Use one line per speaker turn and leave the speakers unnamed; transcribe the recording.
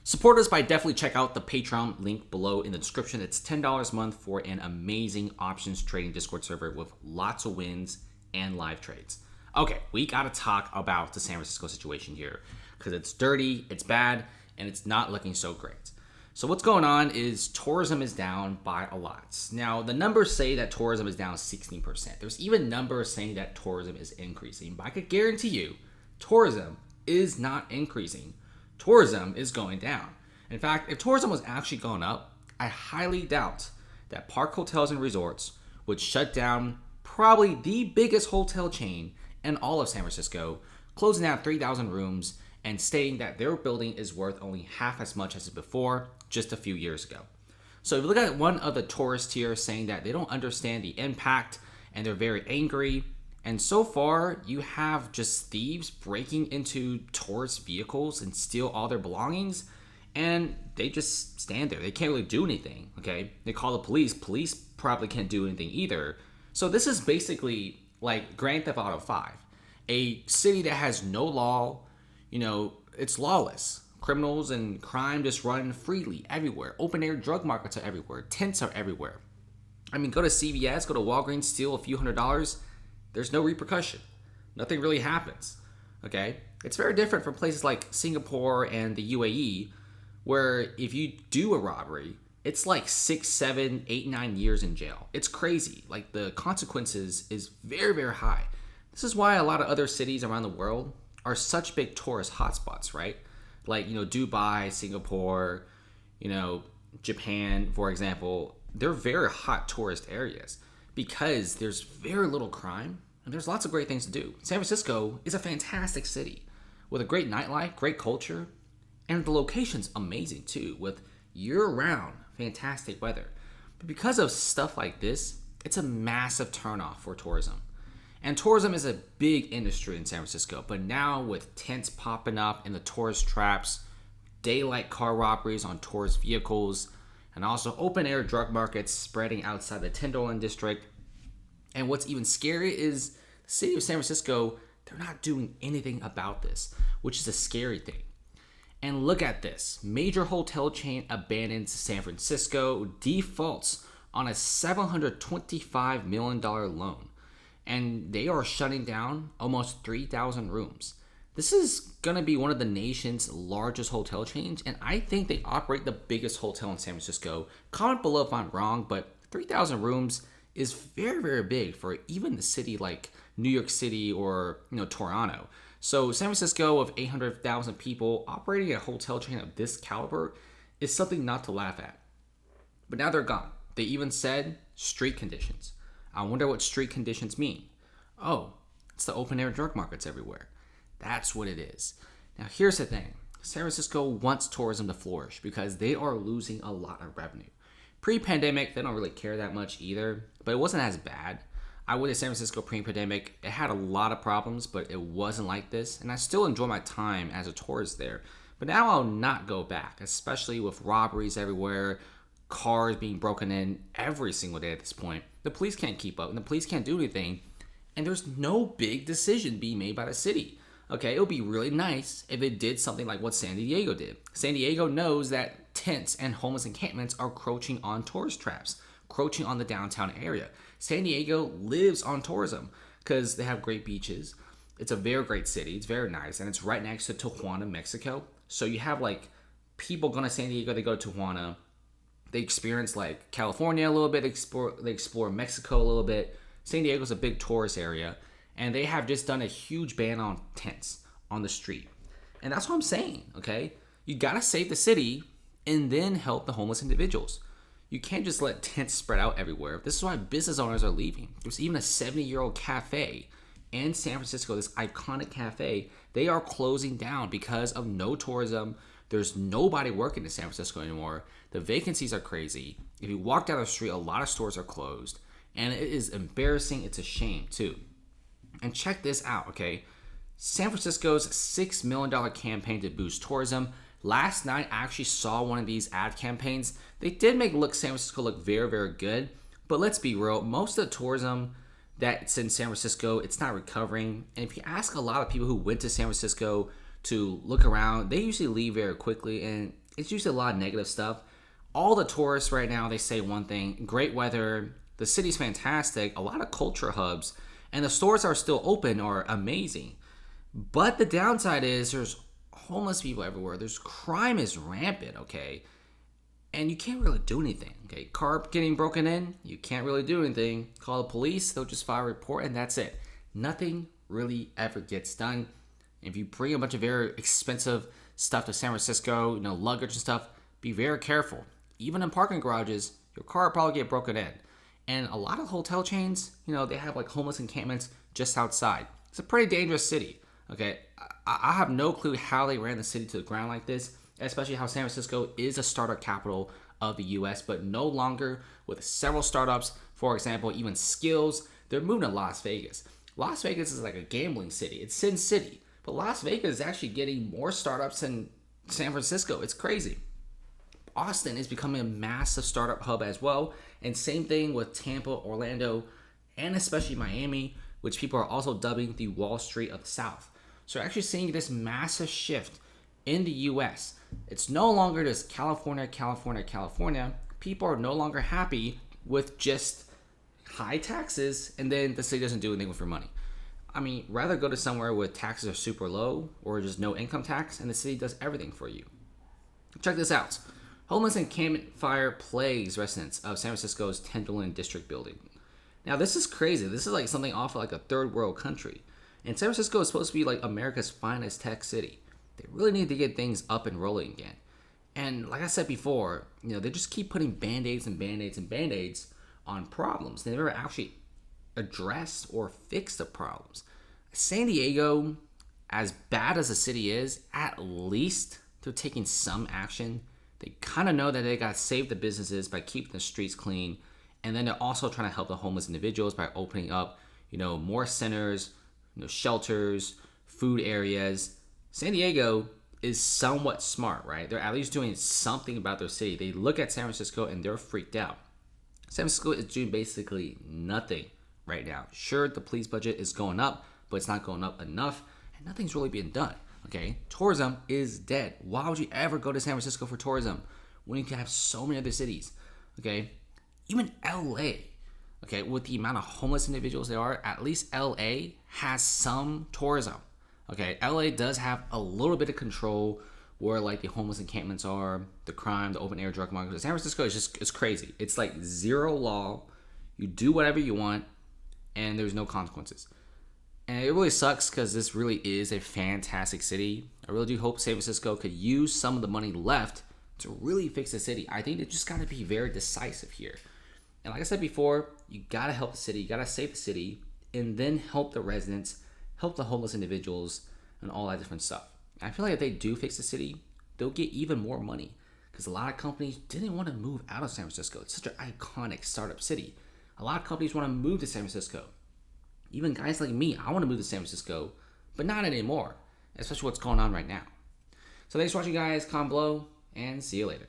Support us by definitely check out the Patreon link below in the description. It's $10 a month for an amazing options trading Discord server with lots of wins and live trades. Okay, we got to talk about the San Francisco situation here because it's dirty, it's bad, and it's not looking so great. So what's going on is tourism is down by a lot. Now, the numbers say that tourism is down 16%. There's even numbers saying that tourism is increasing, but I could guarantee you tourism is not increasing. Tourism is going down. In fact, if tourism was actually going up, I highly doubt that Park Hotels and Resorts would shut down probably the biggest hotel chain in all of San Francisco, closing down 3,000 rooms and stating that their building is worth only half as much as before just a few years ago. So if you look at one of the tourists here saying that they don't understand the impact and they're very angry, and so far, you have just thieves breaking into tourist vehicles and steal all their belongings, and they just stand there. They can't really do anything, okay? They call the police. Police probably can't do anything either. So this is basically like Grand Theft Auto 5, a city that has no law. It's lawless. Criminals and crime just run freely everywhere. Open-air drug markets are everywhere. Tents are everywhere. I mean, go to CVS, go to Walgreens, steal a few $100s. There's no repercussion. Nothing really happens, okay? It's very different from places like Singapore and the UAE, where if you do a robbery, it's like 6, 7, 8, 9 years in jail. It's crazy. Like, the consequences is very, very high. This is why a lot of other cities around the world are such big tourist hotspots, right? Like, Dubai, Singapore, Japan, for example. They're very hot tourist areas because there's very little crime and there's lots of great things to do. San Francisco is a fantastic city with a great nightlife, great culture, and the location's amazing too, with year-round fantastic weather. But because of stuff like this, it's a massive turnoff for tourism. And tourism is a big industry in San Francisco, but now with tents popping up in the tourist traps, daylight car robberies on tourist vehicles, and also open-air drug markets spreading outside the Tenderloin district. And what's even scary is the city of San Francisco, they're not doing anything about this, which is a scary thing. And look at this. Major hotel chain abandons San Francisco, defaults on a $725 million loan. And they are shutting down almost 3,000 rooms. This is going to be one of the nation's largest hotel chains, and I think they operate the biggest hotel in San Francisco. Comment below if I'm wrong, but 3,000 rooms is very, very big for even the city like New York City or Toronto. So San Francisco of 800,000 people operating a hotel chain of this caliber is something not to laugh at. But now they're gone. They even said street conditions. I wonder what street conditions mean. Oh, it's the open air drug markets everywhere. That's what it is. Now, here's the thing. San Francisco wants tourism to flourish because they are losing a lot of revenue. Pre-pandemic, they don't really care that much either, but it wasn't as bad. I went to San Francisco pre-pandemic. It had a lot of problems, but it wasn't like this, and I still enjoy my time as a tourist there. But now I'll not go back, especially with robberies everywhere, cars being broken in every single day at this point. The police can't keep up, and the police can't do anything, and there's no big decision being made by the city. Okay, it would be really nice if it did something like what San Diego did. San Diego knows that tents and homeless encampments are encroaching on tourist traps, encroaching on the downtown area. San Diego lives on tourism because they have great beaches. It's a very great city. It's very nice, and it's right next to Tijuana, Mexico. So you have like people going to San Diego, they go to Tijuana. They experience like California a little bit, they explore Mexico a little bit. San Diego's a big tourist area. And they have just done a huge ban on tents on the street. And that's what I'm saying, okay? You gotta save the city and then help the homeless individuals. You can't just let tents spread out everywhere. This is why business owners are leaving. There's even a 70-year-old cafe in San Francisco, this iconic cafe. They are closing down because of no tourism. There's nobody working in San Francisco anymore. The vacancies are crazy. If you walk down the street, a lot of stores are closed. And it is embarrassing. It's a shame, too. And check this out, okay? San Francisco's $6 million campaign to boost tourism. Last night, I actually saw one of these ad campaigns. They did make San Francisco look very, very good. But let's be real, most of the tourism that's in San Francisco, it's not recovering. And if you ask a lot of people who went to San Francisco to look around, they usually leave very quickly. And it's usually a lot of negative stuff. All the tourists right now, they say one thing: great weather, the city's fantastic, a lot of culture hubs, and the stores are still open are amazing. But the downside is there's homeless people everywhere. There's crime is rampant, okay? And you can't really do anything, okay? Car getting broken in, you can't really do anything. Call the police, they'll just file a report, and that's it. Nothing really ever gets done. If you bring a bunch of very expensive stuff to San Francisco, luggage and stuff, be very careful. Even in parking garages, your car will probably get broken in. And a lot of hotel chains, they have like homeless encampments just outside. It's a pretty dangerous city, okay? I have no clue how they ran the city to the ground like this, especially how San Francisco is a startup capital of the US, but no longer with several startups. For example, even Skills, they're moving to Las Vegas. Las Vegas is like a gambling city. It's Sin City. But Las Vegas is actually getting more startups than San Francisco. It's crazy. Austin is becoming a massive startup hub as well. And same thing with Tampa, Orlando, and especially Miami, which people are also dubbing the Wall Street of the South. So we're actually seeing this massive shift in the US. It's no longer just California, California, California. People are no longer happy with just high taxes and then the city doesn't do anything with your money. I mean, rather go to somewhere where taxes are super low or just no income tax and the city does everything for you. Check this out. Homeless encampment fire plagues residents of San Francisco's 10 billion district building. Now, this is crazy. This is like something off of like a third world country. And San Francisco is supposed to be like America's finest tech city. They really need to get things up and rolling again. And like I said before, they just keep putting band-aids and band-aids and band-aids on problems. They never actually address or fix the problems. San Diego, as bad as the city is, at least they're taking some action. They kind of know that they got to save the businesses by keeping the streets clean. And then they're also trying to help the homeless individuals by opening up, more centers, shelters, food areas. San Diego is somewhat smart, right? They're at least doing something about their city. They look at San Francisco and they're freaked out. San Francisco is doing basically nothing right now. Sure, the police budget is going up, but it's not going up enough, and nothing's really being done, okay? Tourism is dead. Why would you ever go to San Francisco for tourism when you can have so many other cities, okay? Even LA, okay, with the amount of homeless individuals there are, at least LA has some tourism, okay? LA does have a little bit of control where like the homeless encampments are, the crime, the open air drug market. San Francisco is it's crazy. It's like zero law. You do whatever you want, and there's no consequences. And it really sucks because this really is a fantastic city. I really do hope San Francisco could use some of the money left to really fix the city. I think they just got to be very decisive here. And like I said before, you got to help the city, you got to save the city, and then help the residents, help the homeless individuals, and all that different stuff. I feel like if they do fix the city, they'll get even more money because a lot of companies didn't want to move out of San Francisco. It's such an iconic startup city. A lot of companies want to move to San Francisco. Even guys like me, I want to move to San Francisco, but not anymore, especially what's going on right now. So thanks for watching, guys. Comment below, and see you later.